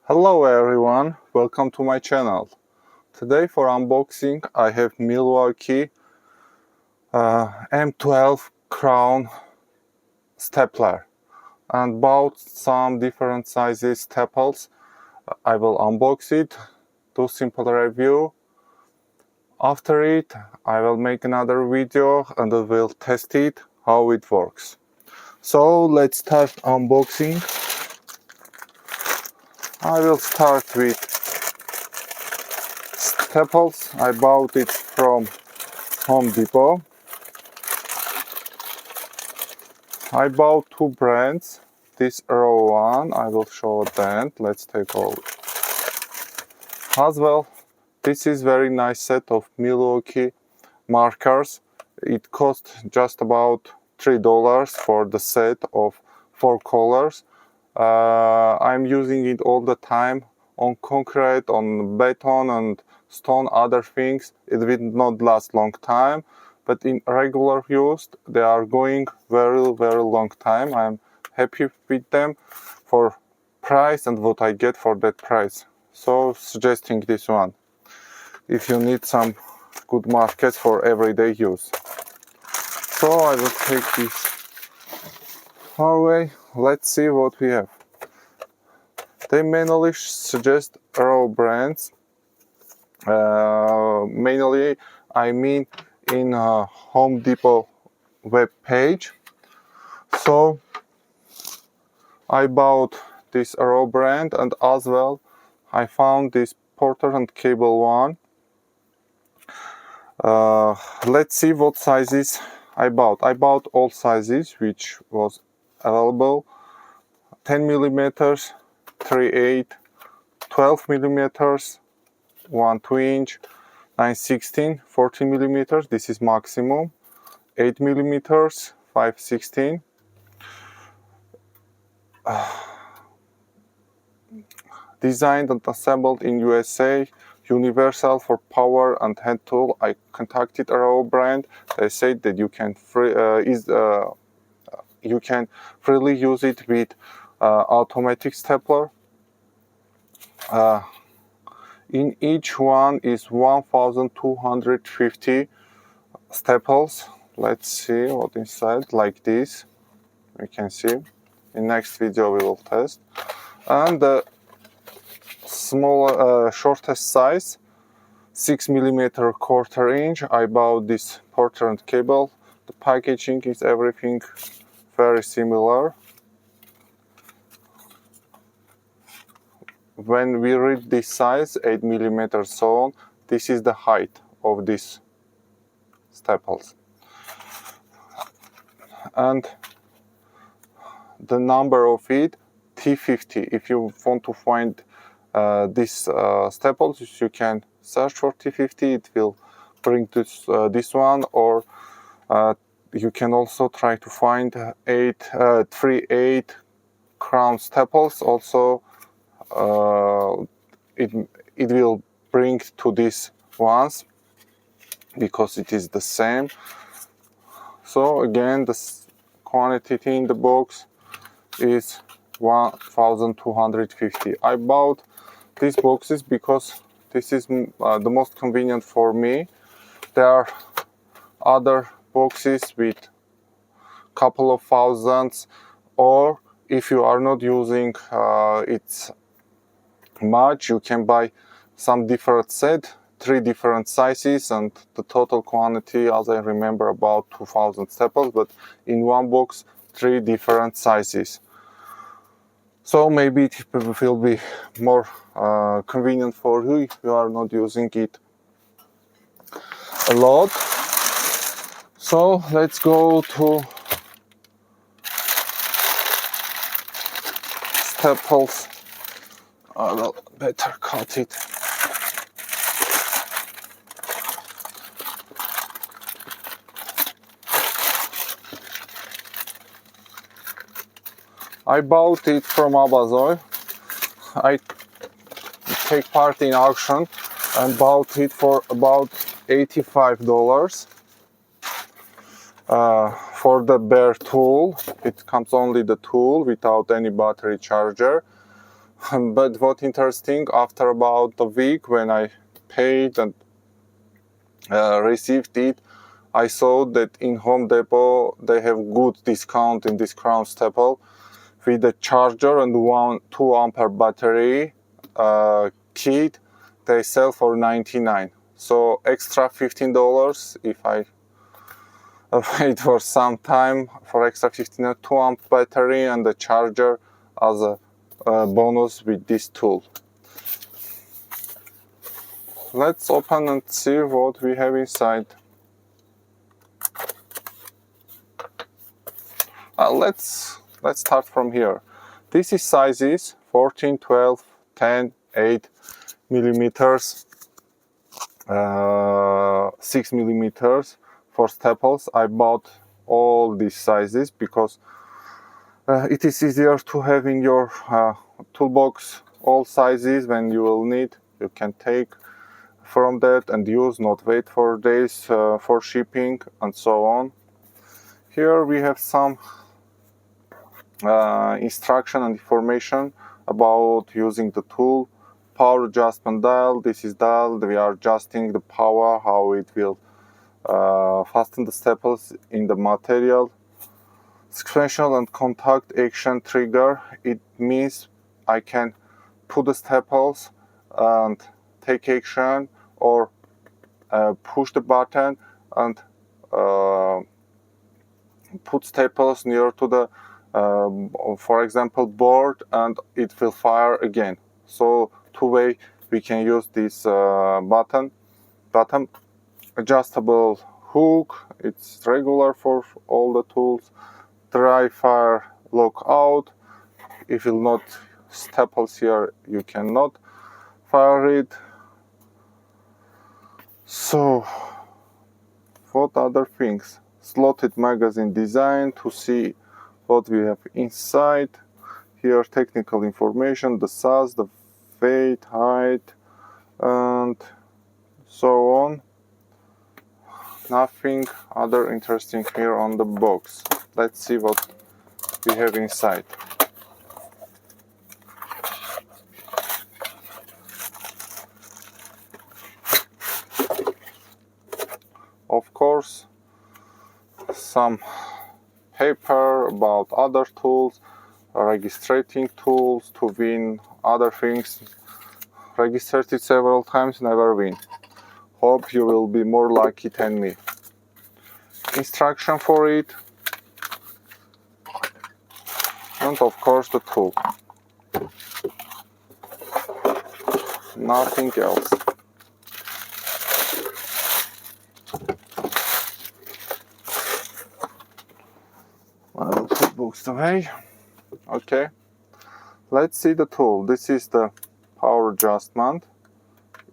Hello everyone, welcome to my channel. Today for unboxing I have Milwaukee M12 crown stapler and bought some different sizes staples. I will unbox it, do simple review. After it I will make another video and I will test it, how it works. So let's start unboxing. I will start with staples. I bought it from Home Depot. I bought two brands. This row one, I will show a brand. Let's take all. As well, this is very nice set of Milwaukee markers. It cost just about $3 for the set of 4 colors. I'm using it all the time on concrete, on beton and stone, other things. It will not last long time, but in regular use they are going very long time. I'm happy with them for price and what I get for that price. So suggesting this one if you need some good markers for everyday use. So I will take this far away. Let's see what we have. They mainly suggest raw brands. Mainly, I mean in Home Depot web page. So I bought this raw brand, and as well I found this Porter and Cable one. Let's see what sizes I bought. I bought all sizes which was available: 10 millimeters, 3/8, 12 millimeters, 1 2-inch, 9/16, 14 millimeters. This is maximum. 8 millimeters, 5/16. Designed and assembled in USA. Universal for power and hand tool. I contacted our brand. They said that you can freely use it with automatic stapler. In each one is 1250 staples. Let's see what inside, like this. We can see. In next video we will test. And the shortest size, 6 millimeter 1/4 inch. I bought this Porter and Cable. The packaging is everything very similar. When we read this size, 8 millimeters, so on, this is the height of these staples. And the number of it, T50. If you want to find these staples, you can search for T50. It will bring this one, or you can also try to find 3/8 crown staples. Also, it will bring to these ones because it is the same. So again, the quantity in the box is 1250. I bought these boxes because this is the most convenient for me. There are other boxes with couple of thousands, or if you are not using it much, you can buy some different set, 3 different sizes, and the total quantity, as I remember, about 2000 staples, but in one box 3 different sizes. So maybe it will be more convenient for you if you are not using it a lot. So let's go to staples. I will better cut it. I bought it from Amazon. I take part in auction and bought it for about $85. For the bare tool, it comes only the tool without any battery charger. But what interesting, after about a week when I paid and received it, I saw that in Home Depot they have good discount in this crown staple with a charger and 2 ampere battery kit. They sell for $99, so extra $15 if I wait for some time for extra 15, 2 amp battery and the charger as a bonus with this tool. Let's open and see what we have inside. Let's start from here. This is sizes 14, 12, 10, 8 millimeters, 6 millimeters for staples. I bought all these sizes because it is easier to have in your toolbox all sizes. When you will need, you can take from that and use, not wait for days for shipping and so on. Here we have some instruction and information about using the tool. Power adjustment dial. This is dial. We are adjusting the power, how it will fasten the staples in the material. Sequential and contact action trigger. It means I can put the staples and take action, or push the button and put staples near to the for example board, and it will fire again. So two-way we can use this button. Adjustable hook, it's regular for all the tools. Dry fire lock out. If you not staples here, you cannot fire it. So what other things? Slotted magazine design to see what we have inside. Here technical information, the size, the weight, height, and so on. Nothing other interesting here on the box. Let's see what we have inside. Of course, some paper about other tools, registering tools to win other things. Registered it several times, never win. Hope you will be more lucky than me. Instruction for it, and of course the tool. Nothing else. I will put books away. Okay, let's see the tool. This is the power adjustment.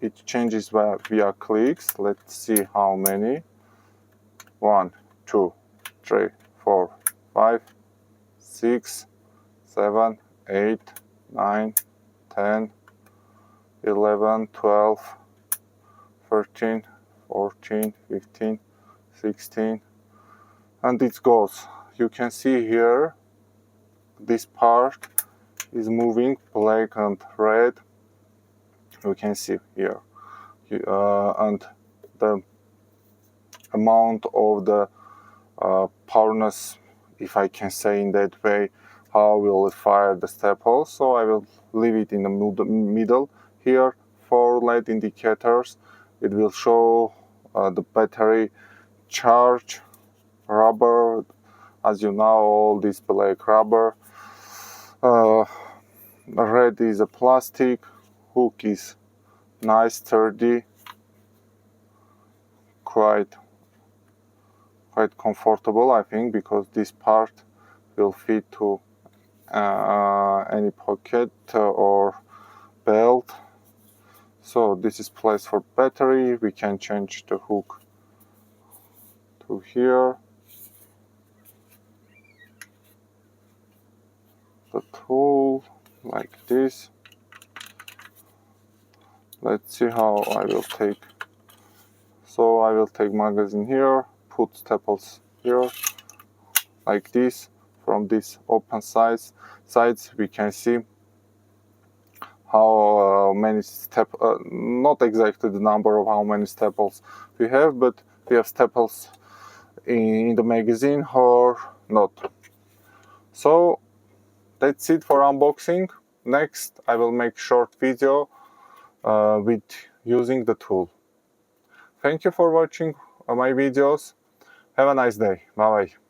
It changes via clicks. Let's see how many. 1, 2, 3, 4, 5, 6, 7, 8, 9, 10, 11, 12, 13, 14, 15, 16, and it goes. You can see here this part is moving, black and red. You can see here, and the amount of the powerness, if I can say in that way, how will it fire the staples. So I will leave it in the middle. Here 4 LED indicators. It will show the battery charge, rubber, as you know, all this black rubber. Red is a plastic, hook is nice, sturdy, quite comfortable, I think, because this part will fit to any pocket or belt. So this is place for battery. We can change the hook to here. The tool like this. Let's see how I will take. So I will take magazine here, put staples here like this. From this open sides we can see how many not exactly the number of how many staples we have, but we have staples in the magazine or not. So that's it for unboxing. Next I will make short video with using the tool. Thank you for watching my videos. Have a nice day. Bye bye.